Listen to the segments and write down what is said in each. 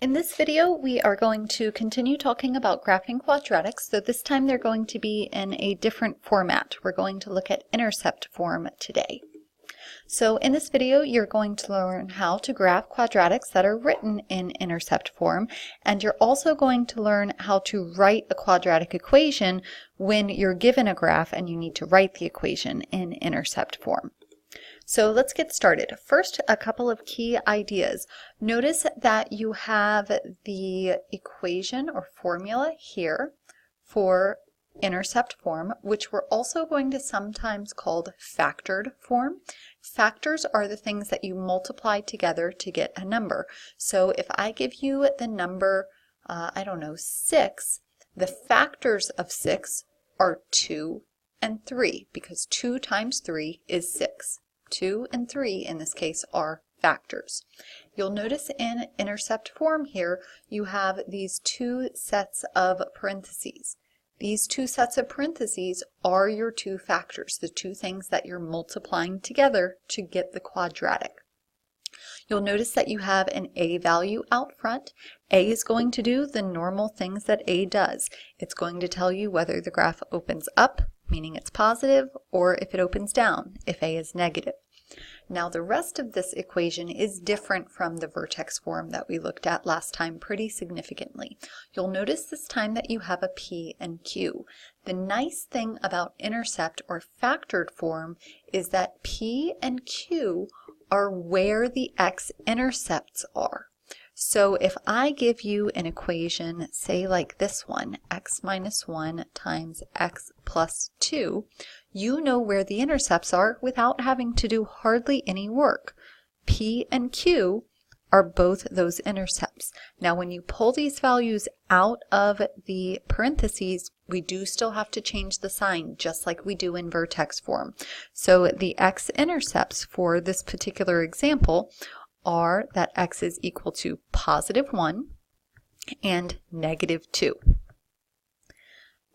In this video, we are going to continue talking about graphing quadratics, so this time they're going to be in a different format. We're going to look at intercept form today. So in this video, you're going to learn how to graph quadratics that are written in intercept form, and you're also going to learn how to write a quadratic equation when you're given a graph and you need to write the equation in intercept form. So let's get started. First, a couple of key ideas. Notice that you have the equation or formula here for intercept form, which we're also going to sometimes call factored form. Factors are the things that you multiply together to get a number. So if I give you the number, 6, the factors of 6 are 2 and 3, because 2 times 3 is 6. 2 and 3 in this case are factors. You'll notice in intercept form here you have these two sets of parentheses. These two sets of parentheses are your two factors, the two things that you're multiplying together to get the quadratic. You'll notice that you have an a value out front. A is going to do the normal things that a does. It's going to tell you whether the graph opens up, meaning it's positive, or if it opens down, if a is negative. Now the rest of this equation is different from the vertex form that we looked at last time pretty significantly. You'll notice this time that you have a p and q. The nice thing about intercept or factored form is that p and q are where the x-intercepts are. So if I give you an equation, say like this one, x minus 1 times x plus 2, you know where the intercepts are without having to do hardly any work. P and Q are both those intercepts. Now when you pull these values out of the parentheses, we do still have to change the sign just like we do in vertex form. So the x-intercepts for this particular example are that x is equal to positive 1 and negative 2.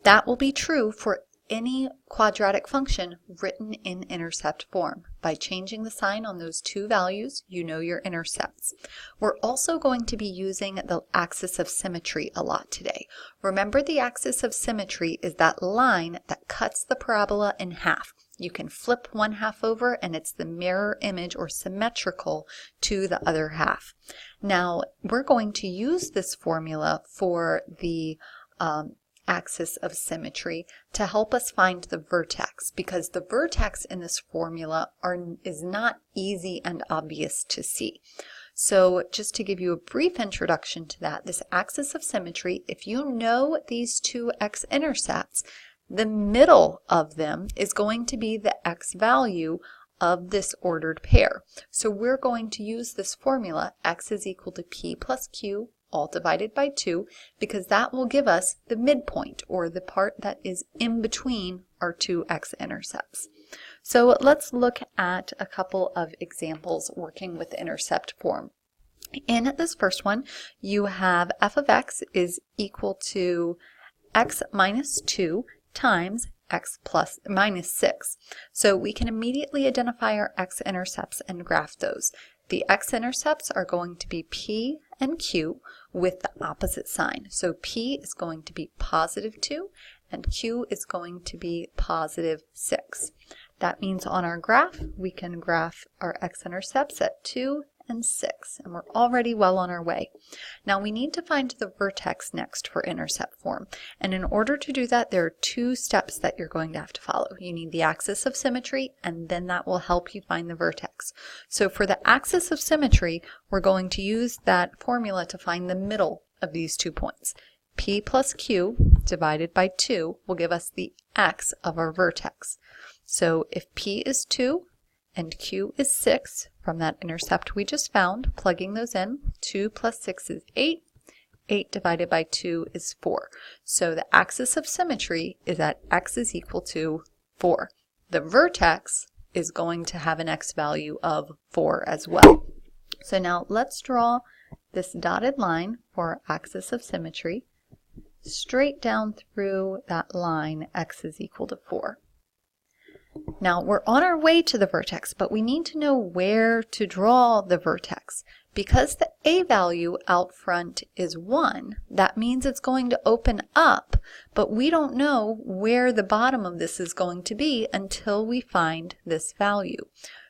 That will be true for any quadratic function written in intercept form. By changing the sign on those two values, you know your intercepts. We're also going to be using the axis of symmetry a lot today. Remember, the axis of symmetry is that line that cuts the parabola in half. You can flip one half over and it's the mirror image or symmetrical to the other half. Now, we're going to use this formula for the axis of symmetry to help us find the vertex, because the vertex in this formula is not easy and obvious to see. So just to give you a brief introduction to that, this axis of symmetry, if you know these two x-intercepts, the middle of them is going to be the x value of this ordered pair. So we're going to use this formula, x is equal to p plus q, all divided by 2, because that will give us the midpoint, or the part that is in between our two x-intercepts. So let's look at a couple of examples working with intercept form. In this first one, you have f of x is equal to x minus 2 times x plus minus 6. So we can immediately identify our x-intercepts and graph those. The x-intercepts are going to be p and q with the opposite sign. So p is going to be positive 2 and q is going to be positive 6. That means on our graph, we can graph our x-intercepts at 2 and 6, and we're already well on our way. Now we need to find the vertex next for intercept form, and in order to do that, there are two steps that you're going to have to follow. You need the axis of symmetry, and then that will help you find the vertex. So for the axis of symmetry, we're going to use that formula to find the middle of these 2 points. P plus Q divided by 2 will give us the x of our vertex. So if P is 2, and q is 6 from that intercept we just found, plugging those in, 2 plus 6 is 8, 8 divided by 2 is 4. So the axis of symmetry is that x is equal to 4. The vertex is going to have an x value of 4 as well. So now let's draw this dotted line for our axis of symmetry. Straight down through that line, x is equal to 4. Now we're on our way to the vertex, but we need to know where to draw the vertex. Because the a value out front is 1, that means it's going to open up, but we don't know where the bottom of this is going to be until we find this value.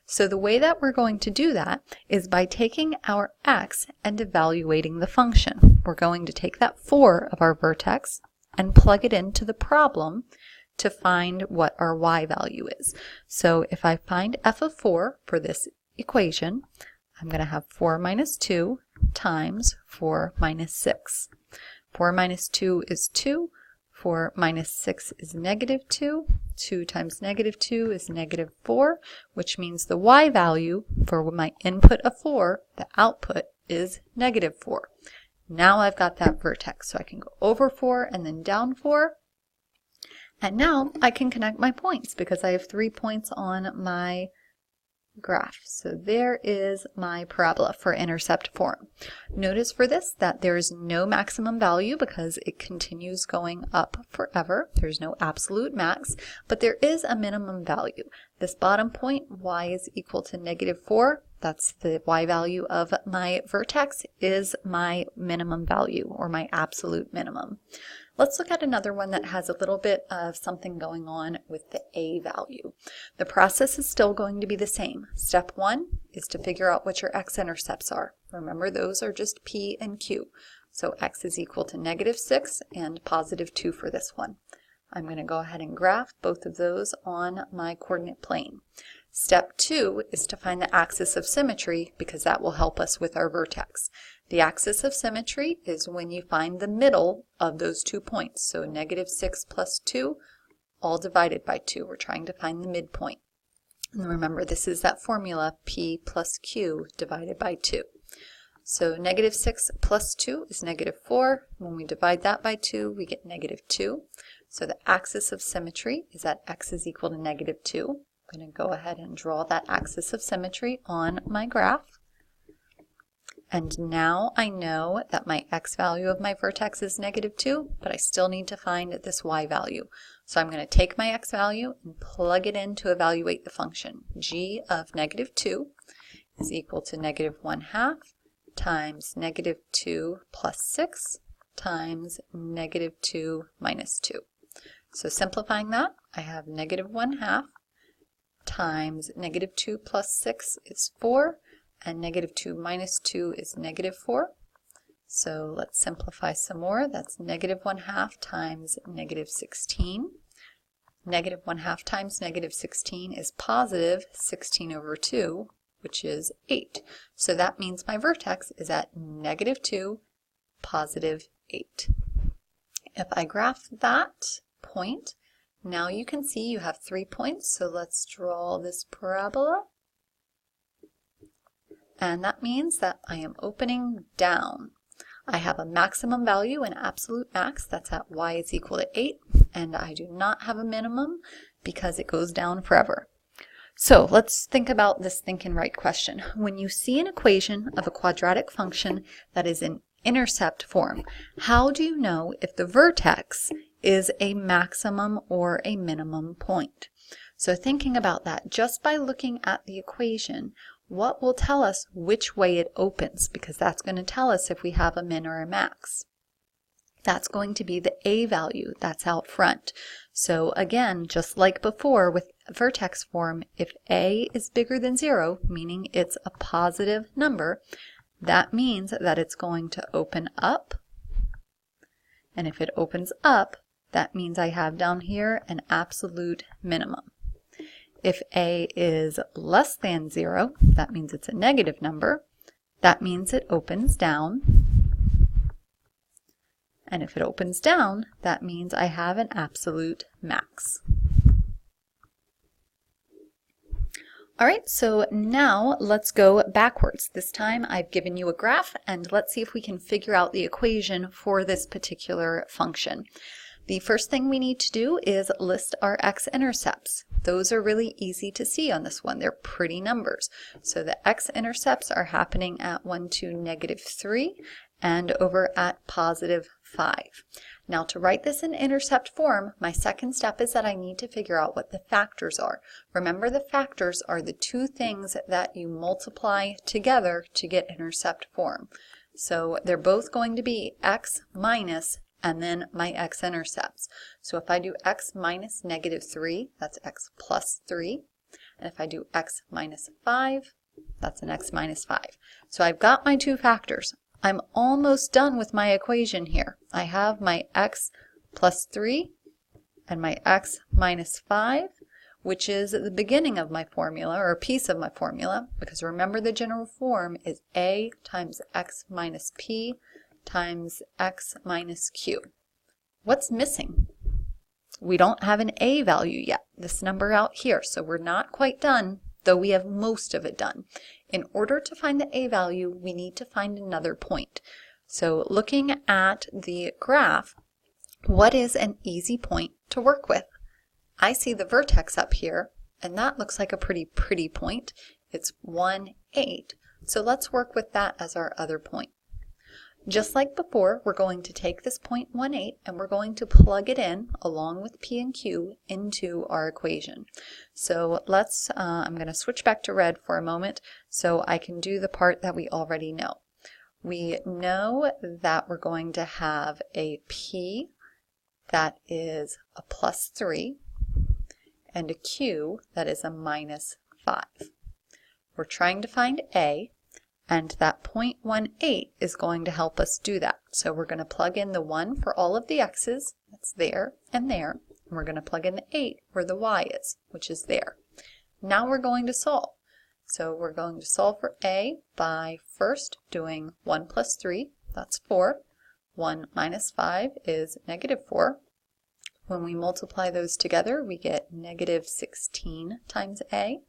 So the way that we're going to do that is by taking our x and evaluating the function. We're going to take that 4 of our vertex and plug it into the problem to find what our y value is. So if I find f of 4 for this equation, I'm going to have 4 minus 2 times 4 minus 6. 4 minus 2 is 2. 4 minus 6 is negative 2. 2 times negative 2 is negative 4, which means the y value for my input of 4, the output is negative 4. Now I've got that vertex, so I can go over 4 and then down 4. And now I can connect my points because I have 3 points on my graph. So there is my parabola for intercept form. Notice for this that there is no maximum value because it continues going up forever. There's no absolute max, but there is a minimum value. This bottom point, y is equal to negative 4. That's the y value of my vertex, is my minimum value or my absolute minimum. Let's look at another one that has a little bit of something going on with the a value. The process is still going to be the same. Step 1 is to figure out what your x-intercepts are. Remember, those are just p and q. So x is equal to negative 6 and positive 2 for this one. I'm going to go ahead and graph both of those on my coordinate plane. Step 2 is to find the axis of symmetry because that will help us with our vertex. The axis of symmetry is when you find the middle of those 2 points. So negative 6 plus 2, all divided by 2. We're trying to find the midpoint. And remember, this is that formula, p plus q divided by 2. So negative 6 plus 2 is negative 4. When we divide that by 2, we get negative 2. So the axis of symmetry is that x is equal to negative 2. I'm going to go ahead and draw that axis of symmetry on my graph. And now I know that my x value of my vertex is negative 2, but I still need to find this y value. So I'm going to take my x value and plug it in to evaluate the function. G of negative 2 is equal to negative 1/2 times negative 2 plus 6 times negative 2 minus 2. So simplifying that, I have negative 1/2 times negative 2 plus 6 is 4, and negative 2 minus 2 is negative 4. So let's simplify some more. That's negative 1/2 times negative 16. Negative 1/2 times negative 16 is positive 16 over 2, which is 8. So that means my vertex is at negative 2, positive 8. If I graph that point, now you can see you have 3 points. So let's draw this parabola. And that means that I am opening down. I have a maximum value, an absolute max, that's at y is equal to 8, and I do not have a minimum because it goes down forever. So let's think about this thinking right question. When you see an equation of a quadratic function that is in intercept form, how do you know if the vertex is a maximum or a minimum point? So thinking about that, just by looking at the equation, what will tell us which way it opens? Because that's going to tell us if we have a min or a max. That's going to be the a value that's out front. So again, just like before with vertex form, if a is bigger than 0, meaning it's a positive number, that means that it's going to open up. And if it opens up, that means I have down here an absolute minimum. If a is less than 0, that means it's a negative number. That means it opens down. And if it opens down, that means I have an absolute max. All right, so now let's go backwards. This time I've given you a graph, and let's see if we can figure out the equation for this particular function. The first thing we need to do is list our x-intercepts. Those are really easy to see on this one. They're pretty numbers. So the x-intercepts are happening at 1, 2, negative 3, and over at positive 5. Now to write this in intercept form, my second step is that I need to figure out what the factors are. Remember, the factors are the two things that you multiply together to get intercept form. So they're both going to be x minus and then my x-intercepts. So if I do x minus -3, that's x plus 3. And if I do x minus 5, that's an x minus 5. So I've got my two factors. I'm almost done with my equation here. I have my x plus 3 and my x minus 5, which is the beginning of my formula, or a piece of my formula, because remember the general form is a times x minus p times x minus q. What's missing? We don't have an a value yet, this number out here, so we're not quite done, though we have most of it done. In order to find the a value, we need to find another point. So looking at the graph, what is an easy point to work with? I see the vertex up here, and that looks like a pretty point. It's 1, 8. So let's work with that as our other point. Just like before, we're going to take this point 1, 8 and we're going to plug it in along with p and q into our equation. So let's, I'm going to switch back to red for a moment so I can do the part that we already know. We know that we're going to have a p that is a plus 3 and a q that is a minus 5. We're trying to find a, and that 0.18 is going to help us do that. So we're going to plug in the 1 for all of the x's, that's there and there, and we're going to plug in the 8 where the y is, which is there. Now we're going to solve. So we're going to solve for a by first doing 1 plus 3, that's 4. 1 minus 5 is -4. When we multiply those together, we get -16 times a.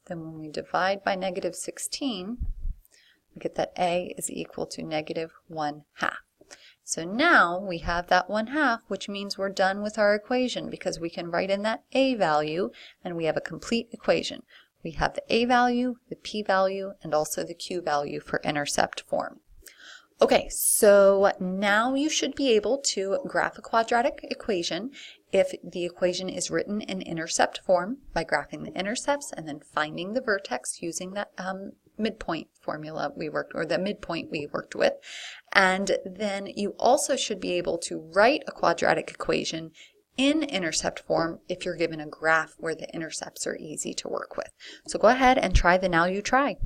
Then when we divide by -16, we get that a is equal to -1/2. So now we have that 1/2, which means we're done with our equation because we can write in that a value and we have a complete equation. We have the a value, the p value, and also the q value for intercept form. Okay, so now you should be able to graph a quadratic equation if the equation is written in intercept form by graphing the intercepts and then finding the vertex using that midpoint formula we worked, or the midpoint we worked with. And then you also should be able to write a quadratic equation in intercept form if you're given a graph where the intercepts are easy to work with. So go ahead and try the Now You Try.